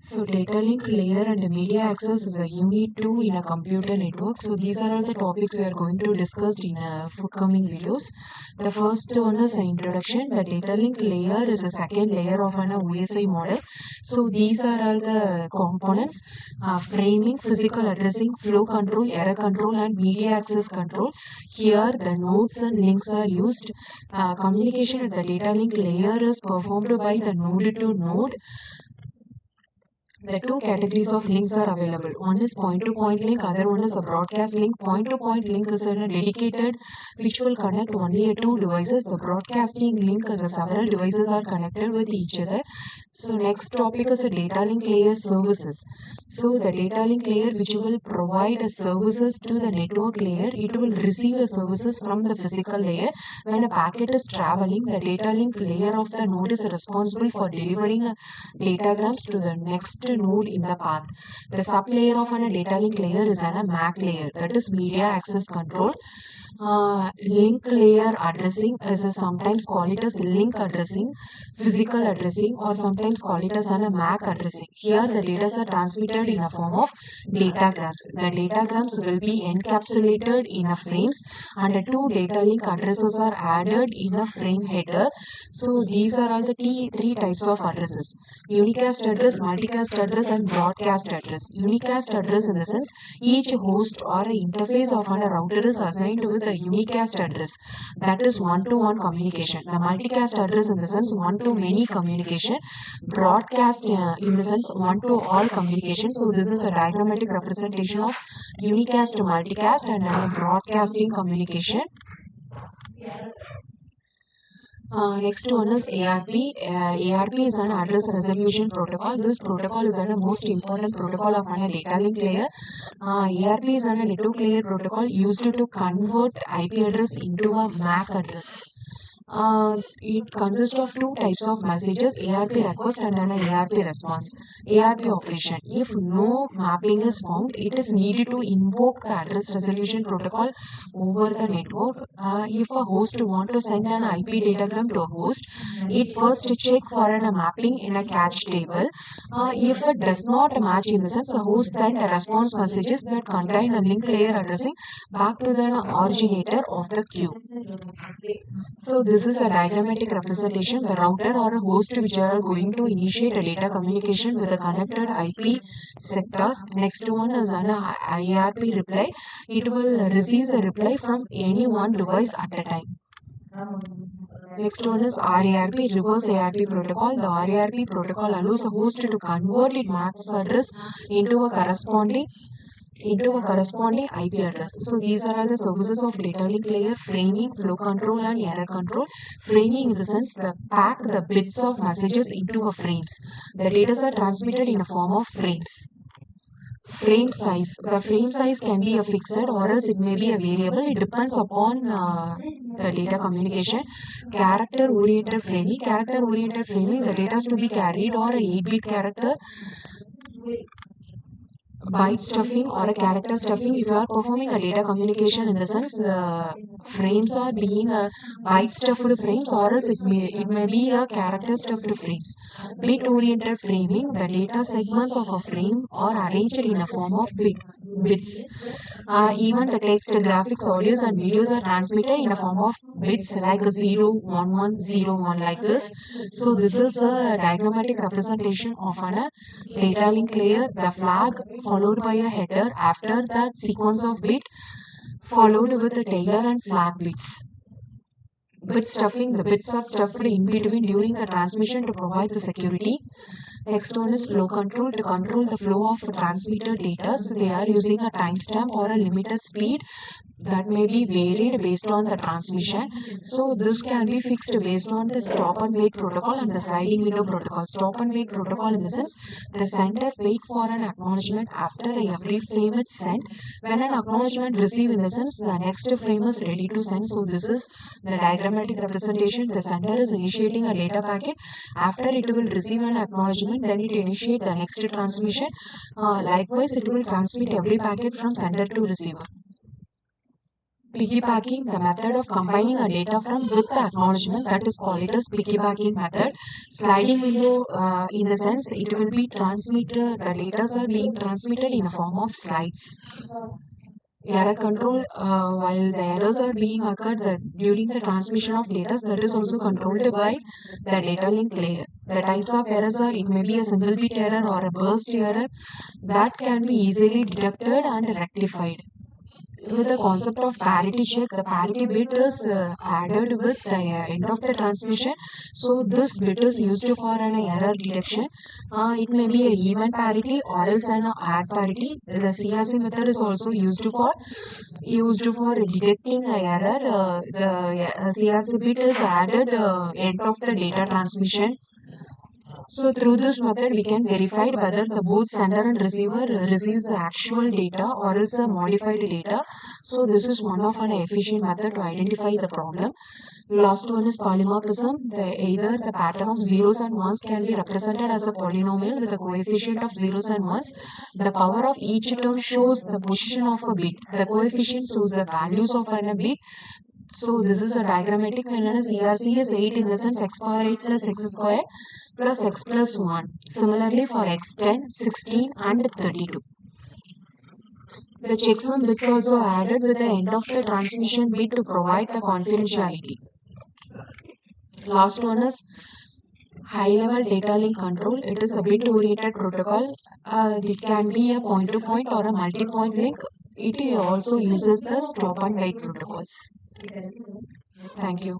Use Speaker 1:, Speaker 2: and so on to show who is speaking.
Speaker 1: So data link layer and media access is a unit 2 in a computer network. So these are all the topics we are going to discuss in forthcoming videos. The first one is an introduction. The data link layer is a second layer of an OSI model. So these are all the components: framing, physical addressing, flow control, error control, and media access control. Here the nodes and links are used. Communication at the data link layer is performed by the node to node. The two categories of links are available. One is point-to-point link, other one is a broadcast link. Point-to-point link is a dedicated which will connect only a two devices. The broadcasting link is a several devices are connected with each other. So next topic is a data link layer services. So the data link layer which will provide a services to the network layer, it will receive a services from the physical layer. When a packet is traveling, the data link layer of the node is responsible for delivering datagrams to the next node in the path. The sublayer of a data link layer is a MAC layer, that is media access control. Link layer addressing is sometimes call it as link addressing, physical addressing, or sometimes call it as a MAC addressing. Here the data are transmitted in a form of datagrams. The datagrams will be encapsulated in a frames, and the two data link addresses are added in a frame header. So these are all the three types of addresses: unicast address, multicast address, and broadcast address. Unicast address in the sense each host or an interface of a router is assigned with a unicast address, that is one-to-one communication. The multicast address in the sense one-to-many communication. Broadcast in the sense one-to-all communication. So this is a diagrammatic representation of unicast, multicast, and broadcasting communication. Next one is ARP. ARP is an address resolution protocol. This protocol is the most important protocol of a data link layer. ARP is a network layer protocol used to convert IP address into a MAC address. It consists of two types of messages: ARP request and an ARP response. ARP operation: if no mapping is found, it is needed to invoke the address resolution protocol over the network. If a host want to send an IP datagram to a host, it first check for a mapping in a cache table. If it does not match, in the sense the host send a response messages that contain a link layer addressing back to the originator of the queue. So this is a diagrammatic representation. The router or a host which are going to initiate a data communication with the connected IP sectors. Next one is an IRP reply. It will receive a reply from any one device at a time. Next one is RARP, reverse ARP protocol. The RARP protocol allows a host to convert its MAC address into a corresponding IP address. So these are all the services of data link layer: framing, flow control, and error control. Framing in the sense the pack the bits of messages into a frames. The data are transmitted in a form of frames. Frame size. The frame size can be a fixed or else it may be a variable. It depends upon the data communication. Character oriented framing. Character oriented framing, the data is to be carried or a 8-bit character. Byte stuffing or a character stuffing. If you are performing a data communication, in the sense the frames are being a byte stuffed frames, or else it may be a character stuffed frames. Bit oriented framing, the data segments of a frame are arranged in a form of bits. Even the text, graphics, audios, and videos are transmitted in a form of bits like 0, 1, 1, 0, 1, like this. So this is a diagrammatic representation of a data link layer. The flag followed by a header, after that sequence of bit followed with the tailor and flag bits. Bit stuffing, the bits are stuffed in between during the transmission to provide the security. Next one is flow control. To control the flow of transmitted data, so they are using a timestamp or a limited speed that may be varied based on the transmission. So this can be fixed based on the stop and wait protocol and the sliding window protocol. Stop and wait protocol in the sense the sender wait for an acknowledgement after every frame is sent. When an acknowledgement received, in the sense the next frame is ready to send. So this is the diagrammatic representation. The sender is initiating a data packet. After it will receive an acknowledgement, then it initiate the next transmission. Likewise, it will transmit every packet from sender to receiver. piggybacking, the method of combining a data from with the acknowledgement, that is called it as piggybacking method. Sliding window, in the sense it will be transmitted, the data are being transmitted in a form of slides. Error control, while the errors are being occurred during the transmission of data, that is also controlled by the data link layer. The types of errors are, it may be a single bit error or a burst error that can be easily detected and rectified. With the concept of parity check, the parity bit is added with the end of the transmission. So this bit is used for an error detection. It may be a even parity or else an add parity. The CRC method is also used for detecting an error. The CRC bit is added end of the data transmission. So through this method, we can verify whether the both sender and receiver receives the actual data or is a modified data. So this is one of an efficient method to identify the problem. Last one is polymorphism. Either the pattern of zeros and ones can be represented as a polynomial with a coefficient of zeros and ones. The power of each term shows the position of a bit. The coefficient shows the values of a bit. So this is a diagrammatic when a CRC is 8 in the sense x power 8 plus x squared plus x plus 1. Similarly for x10, 16 and 32. The checksum bits also added with the end of the transmission bit to provide the confidentiality. Last one is high-level data link control. It is a bit-oriented protocol. It can be a point-to-point or a multi-point link. It also uses the stop and wait protocols. Thank you.